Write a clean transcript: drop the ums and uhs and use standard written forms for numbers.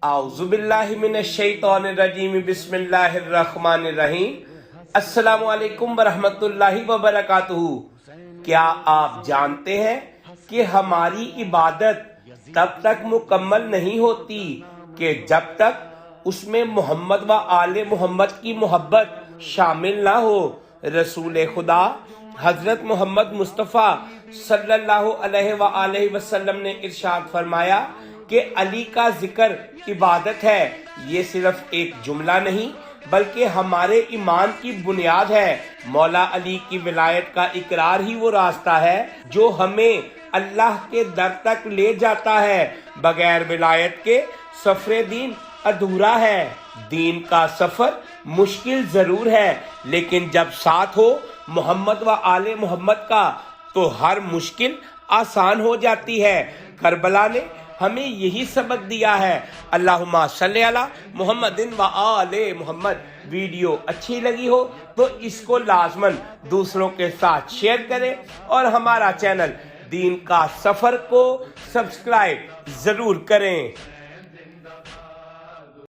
اعوذ باللہ من الشیطان الرجیم بسم اللہ الرحمن الرحیم السلام علیکم ورحمۃ اللہ وبرکاتہ۔ کیا آپ جانتے ہیں کہ ہماری عبادت تب تک مکمل نہیں ہوتی کہ جب تک اس میں محمد و آل محمد کی محبت شامل نہ ہو؟ رسول خدا حضرت محمد مصطفیٰ صلی اللہ علیہ وآلہ وسلم نے ارشاد فرمایا کہ علی کا ذکر عبادت ہے۔ یہ صرف ایک جملہ نہیں بلکہ ہمارے ایمان کی بنیاد ہے۔ مولا علی کی ولایت کا اقرار ہی وہ راستہ ہے جو ہمیں اللہ کے در تک لے جاتا ہے۔ بغیر ولایت کے سفر دین ادھورا ہے۔ دین کا سفر مشکل ضرور ہے لیکن جب ساتھ ہو محمد و آل محمد کا تو ہر مشکل آسان ہو جاتی ہے۔ کربلا نے ہمیں یہی سبق دیا ہے۔ اللہم صلی علی محمد و آل محمد۔ ویڈیو اچھی لگی ہو تو اس کو لازماً دوسروں کے ساتھ شیئر کریں اور ہمارا چینل دین کا سفر کو سبسکرائب ضرور کریں۔